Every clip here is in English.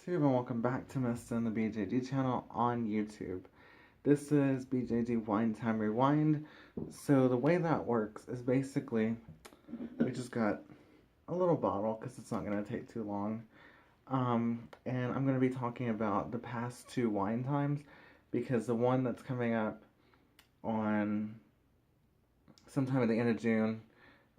YouTube, and welcome back to Mr. the BJD channel on YouTube. This is BJD Wine Time Rewind. So the way that works is basically we just got a little bottle because it's not going to take too long. And I'm going to be talking about the past two wine times because the one that's coming up on sometime at the end of June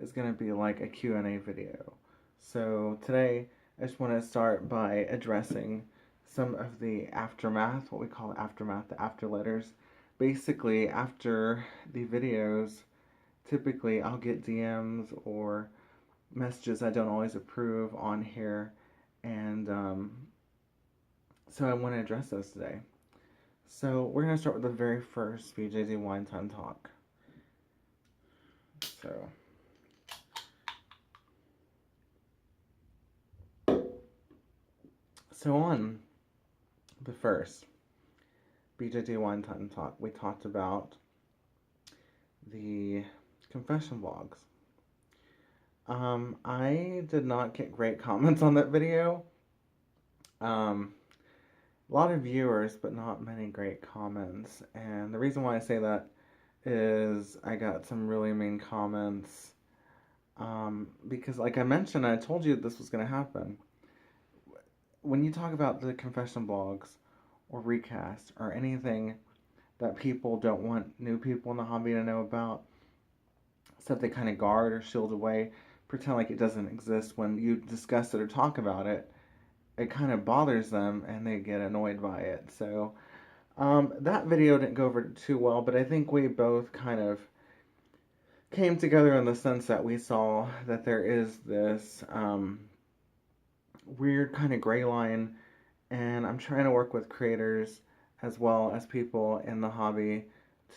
is going to be like a Q&A video. So today I just want to start by addressing some of the aftermath, what we call aftermath, the after letters. Basically, after the videos, typically I'll get DMs or messages I don't always approve on here, and so I want to address those today. So we're going to start with the very first BJD Wine Time Talk. So on the first BJD Wine Time Talk, we talked about the confession vlogs. I did not get great comments on that video. A lot of viewers, but not many great comments. And the reason why I say that is I got some really mean comments. Because like I mentioned, I told you this was going to happen. When you talk about the confession blogs or recast or anything that people don't want new people in the hobby to know about, stuff they kind of guard or shield away, pretend like it doesn't exist, when you discuss it or talk about it, it kind of bothers them and they get annoyed by it. So that video didn't go over too well, but I think we both kind of came together in the sense that we saw that there is this weird kind of gray line, and I'm trying to work with creators as well as people in the hobby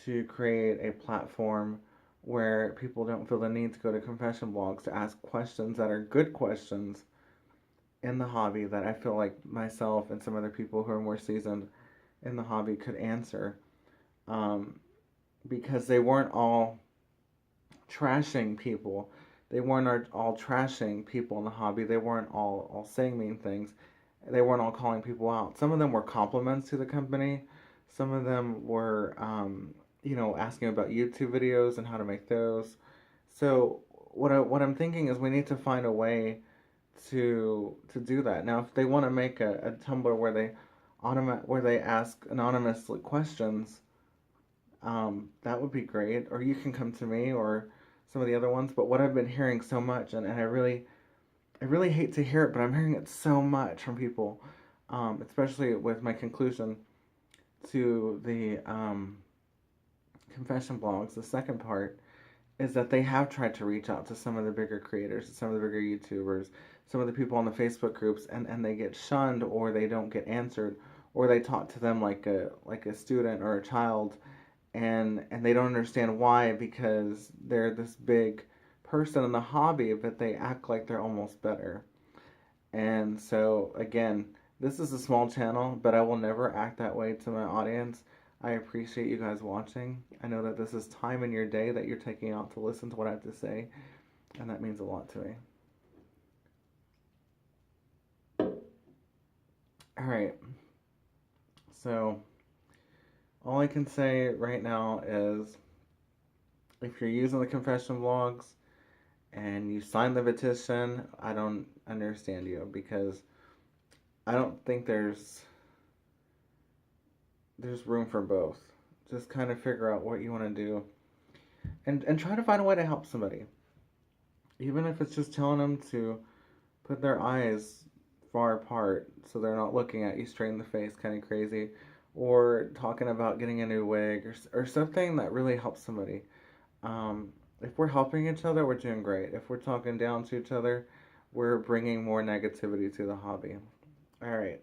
to create a platform where people don't feel the need to go to confession blogs to ask questions that are good questions in the hobby that I feel like myself and some other people who are more seasoned in the hobby could answer, because they weren't all trashing people. They weren't all trashing people in the hobby. They weren't all saying mean things. They weren't all calling people out. Some of them were compliments to the company. Some of them were, asking about YouTube videos and how to make those. So what I'm thinking is we need to find a way to do that. Now, if they want to make a Tumblr where they ask anonymous questions, that would be great. Or you can come to me or some of the other ones. But what I've been hearing so much, and I really hate to hear it, but I'm hearing it so much from people, especially with my conclusion to the confession blogs. The second part is that they have tried to reach out to some of the bigger creators, some of the bigger YouTubers, some of the people on the Facebook groups, and they get shunned, or they don't get answered, or they talk to them like a student or a child, and they don't understand why, because they're this big person in the hobby, but they act like they're almost better. And so again, this is a small channel, but I will never act that way to my audience. I appreciate you guys watching. I know that this is time in your day that you're taking out to listen to what I have to say, and that means a lot to me. Alright, so all I can say right now is if you're using the confession vlogs and you sign the petition, I don't understand you, because I don't think there's room for both. Just kind of figure out what you want to do, and try to find a way to help somebody. Even if it's just telling them to put their eyes far apart so they're not looking at you straight in the face, kind of crazy, or talking about getting a new wig, or something that really helps somebody. If we're helping each other, we're doing great. If we're talking down to each other, we're bringing more negativity to the hobby. Alright,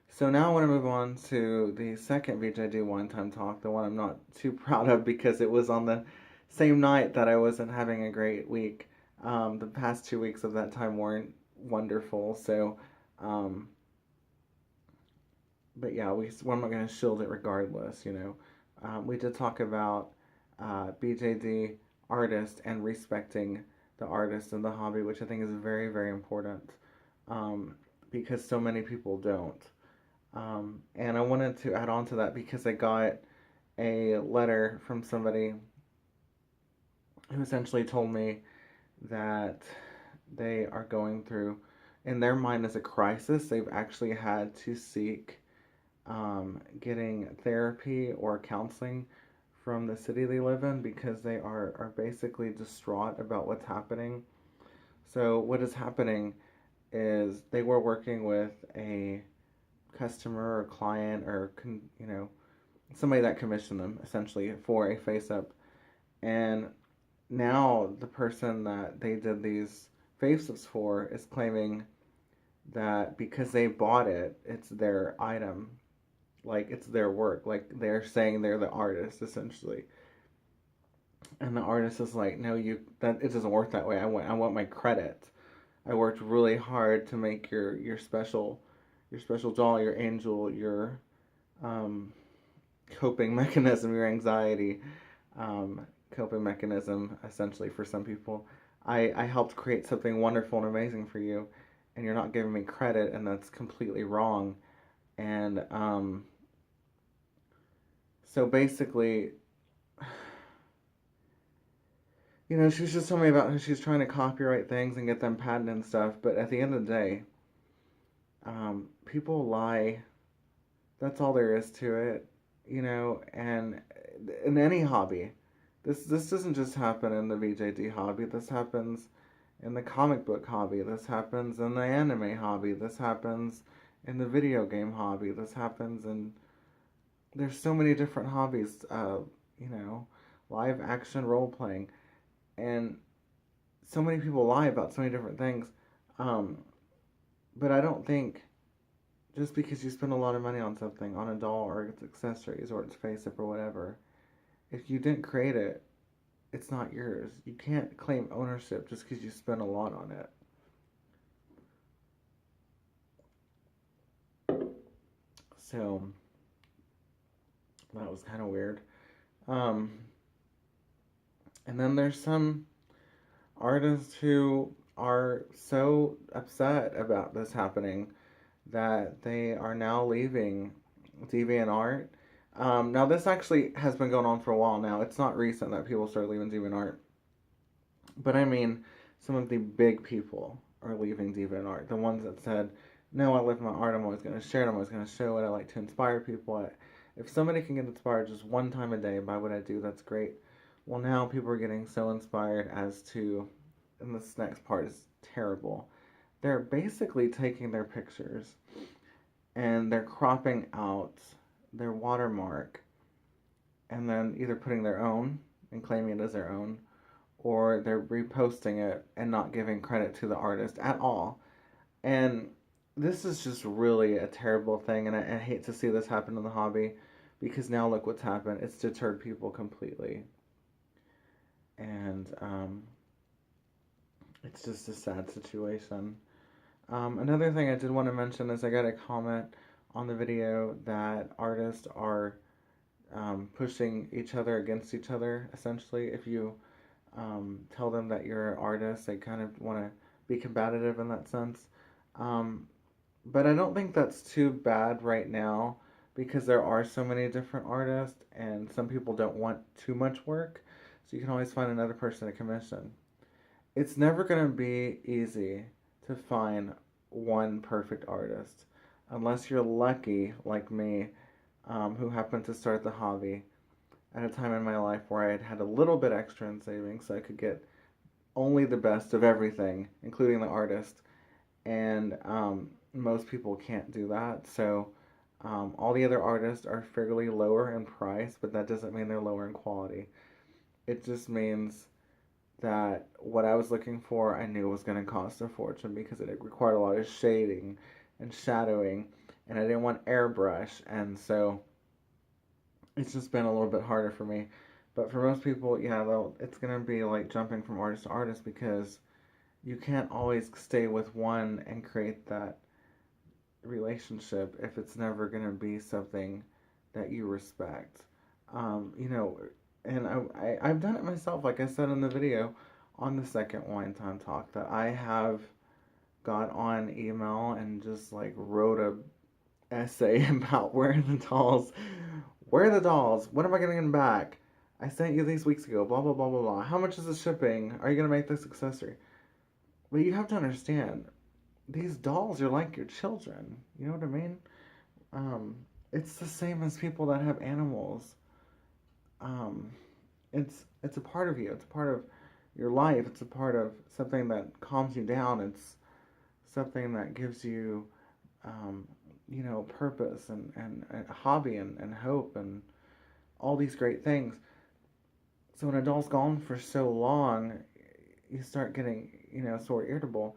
so now I want to move on to the second BJD One Time Talk, the one I'm not too proud of because it was on the same night that I wasn't having a great week. The past 2 weeks of that time weren't wonderful, so, but yeah, I'm not going to shield it regardless, we did talk about BJD artists and respecting the artist and the hobby, which I think is very, very important. because so many people don't. And I wanted to add on to that because I got a letter from somebody who essentially told me that they are going through, in their mind, as a crisis. They've actually had to seek getting therapy or counseling from the city they live in because they are basically distraught about what's happening. So, what is happening is they were working with a customer or client or, somebody that commissioned them essentially for a face up. And now the person that they did these face ups for is claiming that because they bought it, it's their item, like it's their work, like they're saying they're the artist essentially. And the artist is like, no, you that it doesn't work that way. I want my credit. I worked really hard to make your special doll, your angel, your um, coping mechanism, your anxiety coping mechanism, essentially, for some people. I helped create something wonderful and amazing for you, and you're not giving me credit, and that's completely wrong. And so basically, she's just telling me about how she's trying to copyright things and get them patented and stuff, but at the end of the day, people lie. That's all there is to it, and in any hobby. This doesn't just happen in the BJD hobby. This happens in the comic book hobby. This happens in the anime hobby. This happens in the video game hobby. This happens in there's so many different hobbies. You know, live action role playing, and so many people lie about so many different things. Um, but I don't think just because you spend a lot of money on something, on a doll or its accessories or its face up or whatever, if you didn't create it, it's not yours. You can't claim ownership just because you spent a lot on it. So that was kind of weird. Um, and then there's some artists who are so upset about this happening that they are now leaving DeviantArt. Now, this actually has been going on for a while now. It's not recent that people started leaving DeviantArt. But I mean, some of the big people are leaving DeviantArt. The ones that said, no, I live my art. I'm always going to share it. I'm always going to show it. I like to inspire people. If somebody can get inspired just one time a day by what I do, that's great. Well, now people are getting so inspired as to, and this next part is terrible. They're basically taking their pictures and they're cropping out their watermark and then either putting their own and claiming it as their own, or they're reposting it and not giving credit to the artist at all. And this is just really a terrible thing, and I hate to see this happen in the hobby because now look what's happened. It's deterred people completely. And it's just a sad situation. Another thing I did want to mention is I got a comment on the video that artists are pushing each other against each other, essentially. If you tell them that you're an artist, they kind of want to be combative in that sense. But I don't think that's too bad right now because there are so many different artists and some people don't want too much work, so you can always find another person to commission. It's never going to be easy to find one perfect artist unless you're lucky, like me, who happened to start the hobby at a time in my life where I had had a little bit extra in savings so I could get only the best of everything, including the artist. And most people can't do that. So all the other artists are fairly lower in price, but that doesn't mean they're lower in quality. It just means that what I was looking for, I knew was going to cost a fortune because it required a lot of shading and shadowing, and I didn't want airbrush, and so it's just been a little bit harder for me. But for most people, yeah, it's going to be like jumping from artist to artist because you can't always stay with one and create that relationship if it's never going to be something that you respect. You know, and I've done it myself, like I said in the video on the second Wine Time Talk, that I have got on email and just like wrote a essay about where are the dolls? When am I getting them back? I sent you these weeks ago, blah blah blah blah blah. How much is the shipping? Are you gonna make this accessory? But you have to understand, these dolls are like your children. You know what I mean? Um, it's the same as people that have animals. Um, it's a part of you. It's a part of your life. It's a part of something that calms you down. It's something that gives you, um, purpose and a hobby and hope and all these great things. So when a doll's gone for so long, you start getting, sort of irritable.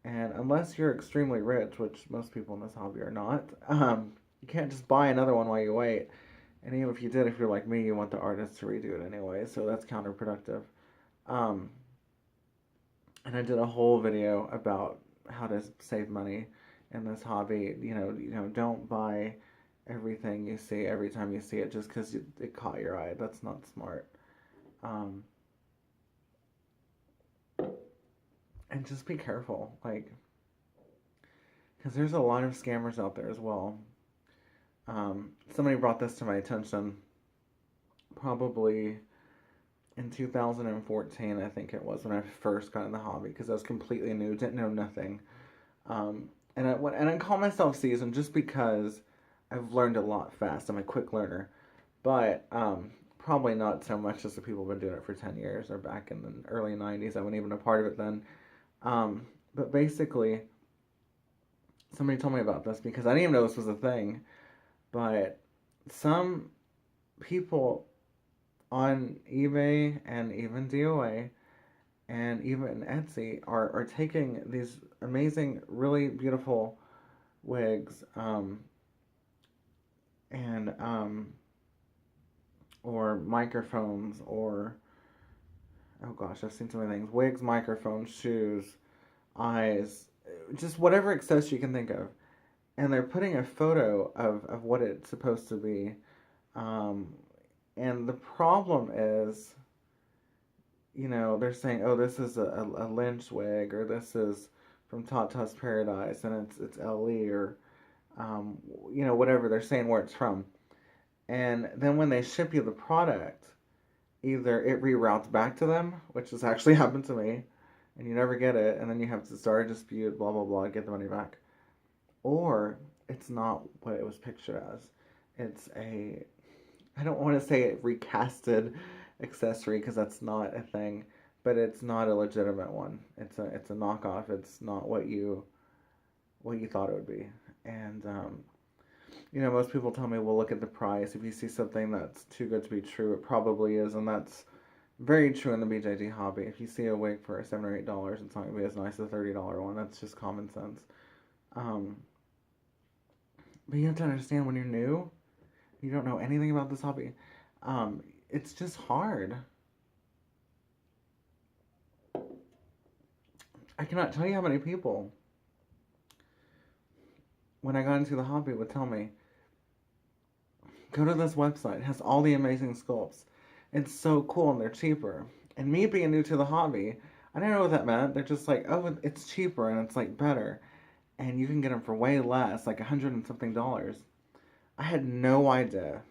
And unless you're extremely rich, which most people in this hobby are not, you can't just buy another one while you wait. And even if you did, if you're like me, you want the artist to redo it anyway, so that's counterproductive. Um, and I did a whole video about how to save money in this hobby. Don't buy everything you see every time you see it just because it caught your eye. That's not smart. Um, and just be careful, like, because there's a lot of scammers out there as well. Somebody brought this to my attention probably in 2014, I think it was, when I first got in the hobby, because I was completely new, didn't know nothing. And I call myself seasoned just because I've learned a lot fast. I'm a quick learner, but probably not so much as the people who've been doing it for 10 years or back in the early 90s. I wasn't even a part of it then. But basically, somebody told me about this because I didn't even know this was a thing. But some people on eBay and even DOA and even Etsy are taking these amazing, really beautiful wigs and or microphones or oh gosh, I've seen so many things: wigs, microphones, shoes, eyes, just whatever accessory you can think of, and they're putting a photo of what it's supposed to be. Um, and the problem is, they're saying, oh, this is a Lynch wig, or this is from Tata's Paradise, and it's LE, or, whatever they're saying where it's from. And then when they ship you the product, either it reroutes back to them, which has actually happened to me, and you never get it, and then you have to start a dispute, blah, blah, blah, get the money back. Or it's not what it was pictured as. It's I don't want to say it recasted accessory because that's not a thing, but it's not a legitimate one. It's a knockoff. It's not what you thought it would be. And most people tell me, well, look at the price. If you see something that's too good to be true, it probably is, and that's very true in the BJD hobby. If you see a wig for $7 or $8, it's not gonna be as nice as a $30 one. That's just common sense. But you have to understand, when you're new, you don't know anything about this hobby, it's just hard. I cannot tell you how many people, when I got into the hobby, would tell me, go to this website, it has all the amazing sculpts. It's so cool and they're cheaper. And me being new to the hobby, I didn't know what that meant. They're just like, oh, it's cheaper and it's like better. And you can get them for way less, like $100 and something dollars. I had no idea,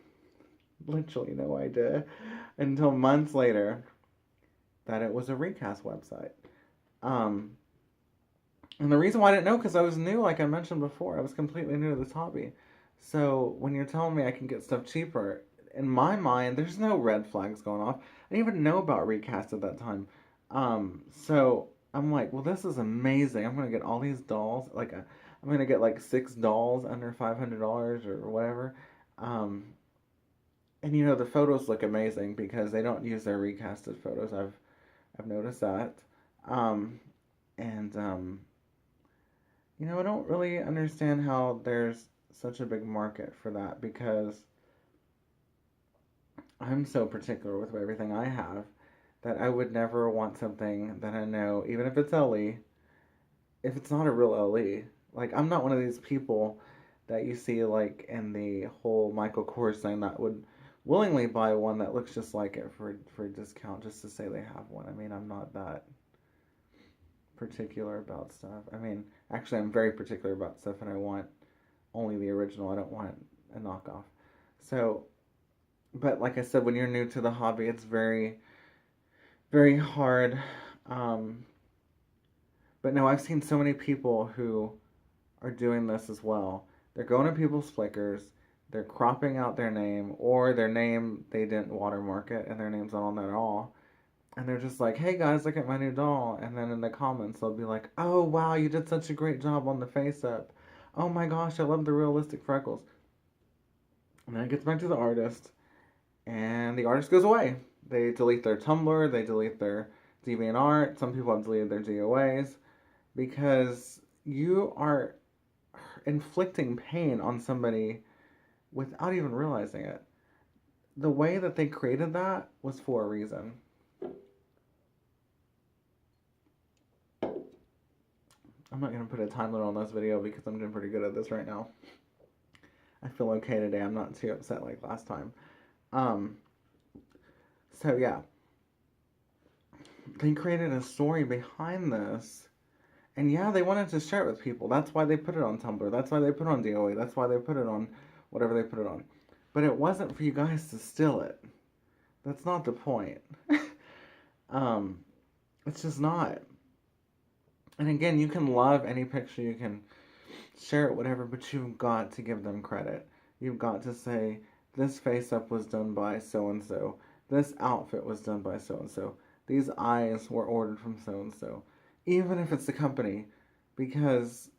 literally no idea, until months later, that it was a recast website. And the reason why I didn't know, because I was new, like I mentioned before. I was completely new to this hobby. So when you're telling me I can get stuff cheaper, in my mind, there's no red flags going off. I didn't even know about recast at that time. So I'm like, well, this is amazing. I'm gonna get all these dolls. I'm gonna get like 6 dolls under $500 or whatever. And the photos look amazing because they don't use their recasted photos. I've noticed that. And I don't really understand how there's such a big market for that, because I'm so particular with everything I have that I would never want something that I know, even if it's LE, if it's not a real LE. Like, I'm not one of these people that you see, like, in the whole Michael Kors thing, that would willingly buy one that looks just like it for a discount just to say they have one. I mean, I'm not that particular about stuff. I mean, Actually, I'm very particular about stuff, and I want only the original. I don't want a knockoff. So, but like I said, when you're new to the hobby, it's very, very hard. Um, but no, I've seen so many people who are doing this as well. They're going to people's Flickrs, they're cropping out their name, or their name, they didn't watermark it, and their name's not on there at all. And they're just like, hey guys, look at my new doll. And then in the comments, they'll be like, oh wow, you did such a great job on the face up. Oh my gosh, I love the realistic freckles. And then it gets back to the artist, and the artist goes away. They delete their Tumblr, they delete their DeviantArt. Some people have deleted their DOAs because you are inflicting pain on somebody without even realizing it. The way that they created that was for a reason. I'm not going to put a time limit on this video because I'm doing pretty good at this right now. I feel okay today. I'm not too upset like last time. So yeah. They created a story behind this. And yeah, they wanted to share it with people. That's why they put it on Tumblr. That's why they put it on DOA. That's why they put it on whatever they put it on. But it wasn't for you guys to steal it. That's not the point. It's just not. And again, you can love any picture, you can share it, whatever, but you've got to give them credit. You've got to say, this face up was done by so and so. This outfit was done by so and so. These eyes were ordered from so and so. Even if it's the company, because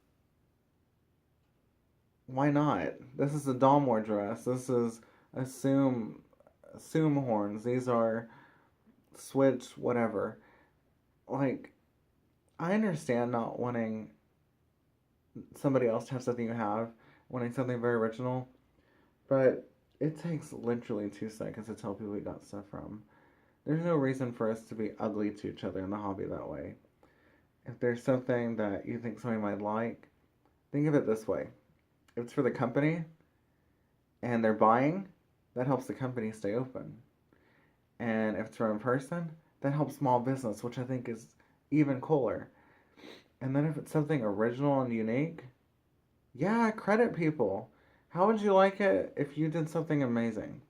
why not? This is a Dalmore dress. This is assume horns. These are Switch whatever. Like, I understand not wanting somebody else to have something you have, wanting something very original, but it takes literally 2 seconds to tell people we got stuff from. There's no reason for us to be ugly to each other in the hobby that way. If there's something that you think somebody might like, think of it this way. If it's for the company and they're buying, that helps the company stay open. And if it's for a person, that helps small business, which I think is even cooler. And then if it's something original and unique, yeah, credit people. How would you like it if you did something amazing?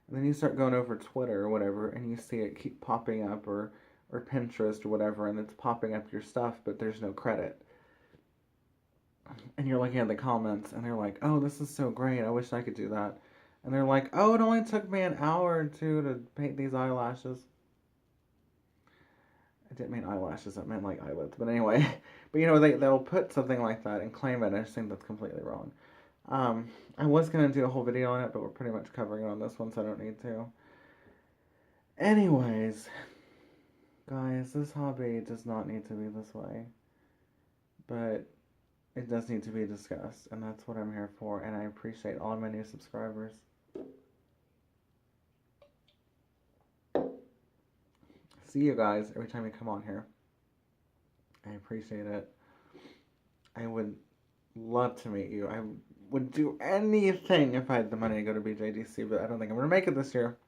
And then you start going over Twitter or whatever, and you see it keep popping up, or Pinterest or whatever, and it's popping up your stuff, but there's no credit. And you're looking at the comments, and they're like, oh, this is so great, I wish I could do that. And they're like, oh, it only took me an hour or two to paint these eyelashes. I didn't mean eyelashes, I meant like eyelids. But anyway, but you know, they'll put something like that and claim it. I just think that's completely wrong. I was going to do a whole video on it, but we're pretty much covering it on this one, so I don't need to. Anyways, guys, this hobby does not need to be this way. But it does need to be discussed, and that's what I'm here for, and I appreciate all of my new subscribers. See you guys every time you come on here. I appreciate it. I would love to meet you. I would do anything if I had the money to go to BJDC, but I don't think I'm going to make it this year.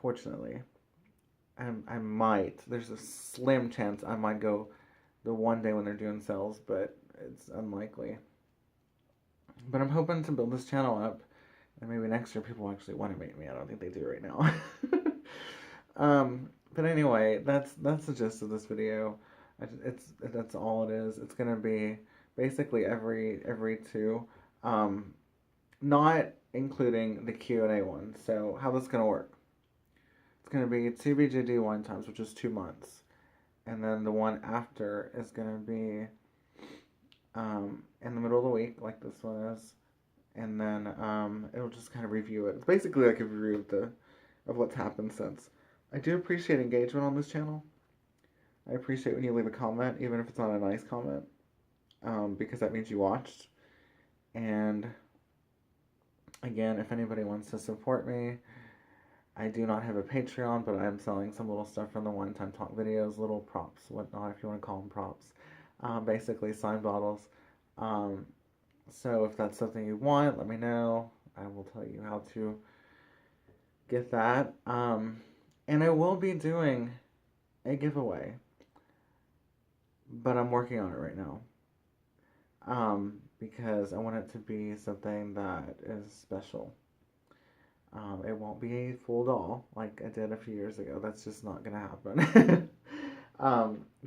Fortunately. I might. There's a slim chance I might go the one day when they're doing sales, but it's unlikely. But I'm hoping to build this channel up, and maybe next year people actually want to meet me. I don't think they do right now. But anyway, that's the gist of this video. That's all it is. It's gonna be basically every two, not including the Q&A one. So how this gonna work? It's gonna be 2 BJD wine times, which is 2 months, and then the one after is gonna be in the middle of the week, like this one is, and then it'll just kind of review it. It's basically like a review of what's happened since. I do appreciate engagement on this channel. I appreciate when you leave a comment, even if it's not a nice comment, because that means you watched. And again, if anybody wants to support me, I do not have a Patreon, but I am selling some little stuff from the One Time Talk videos, little props, whatnot, if you want to call them props. Basically, signed bottles. So if that's something you want, let me know. I will tell you how to get that. And I will be doing a giveaway. but I'm working on it right now. Because I want it to be something that is special. It won't be a full doll like I did a few years ago. That's just not gonna happen.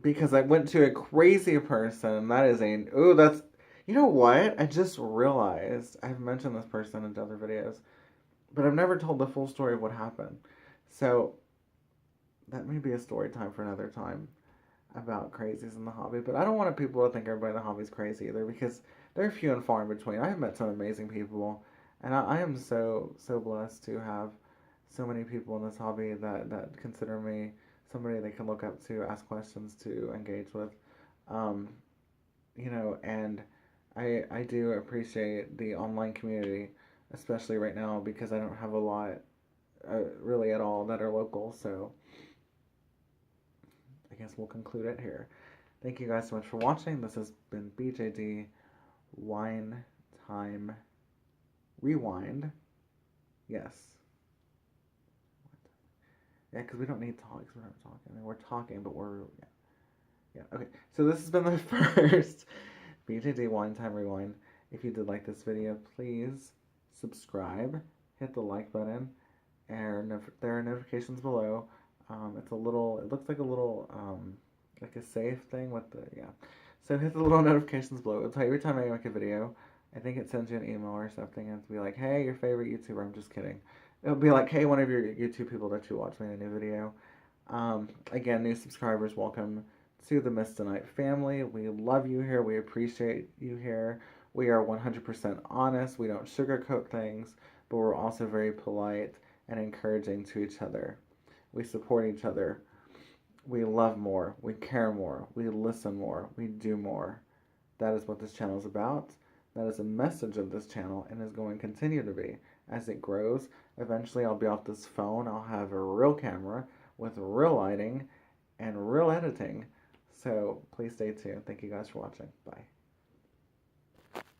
Because I went to a crazy person. That is a that's you know what? I just realized I've mentioned this person in other videos, but I've never told the full story of what happened. So that may be a story time for another time about crazies in the hobby. But I don't want people to think everybody in the hobby is crazy either because they're few and far in between. I have met some amazing people, and I am so blessed to have so many people in this hobby that consider me somebody they can look up to, ask questions to, engage with. Um, and I do appreciate the online community, especially right now because I don't have a lot really at all that are local. So I guess we'll conclude it here. Thank you guys so much for watching. This has been BJD Wine Time Rewind. Yes. Yeah, because we don't need to talk because we're not talking. I mean, we're talking, but we're. Yeah. Yeah. Okay. So this has been the first BJD Wine Time Rewind. If you did like this video, please subscribe, hit the like button, and there are notifications below. It looks like a little, like a save thing with the, yeah. So hit the little notifications below. It'll tell you every time I make a video. I think it sends you an email or something, and it'll be like, hey, your favorite YouTuber. I'm just kidding. It'll be like, hey, one of your YouTube people that you watch made a new video. Again, new subscribers, welcome to the Miss Tonight family. We love you here. We appreciate you here. We are 100% honest. We don't sugarcoat things, but we're also very polite and encouraging to each other. We support each other. We love more. We care more. We listen more. We do more. That is what this channel is about. That is a message of this channel and is going to continue to be as it grows. Eventually, I'll be off this phone. I'll have a real camera with real lighting and real editing. So please stay tuned. Thank you guys for watching. Bye.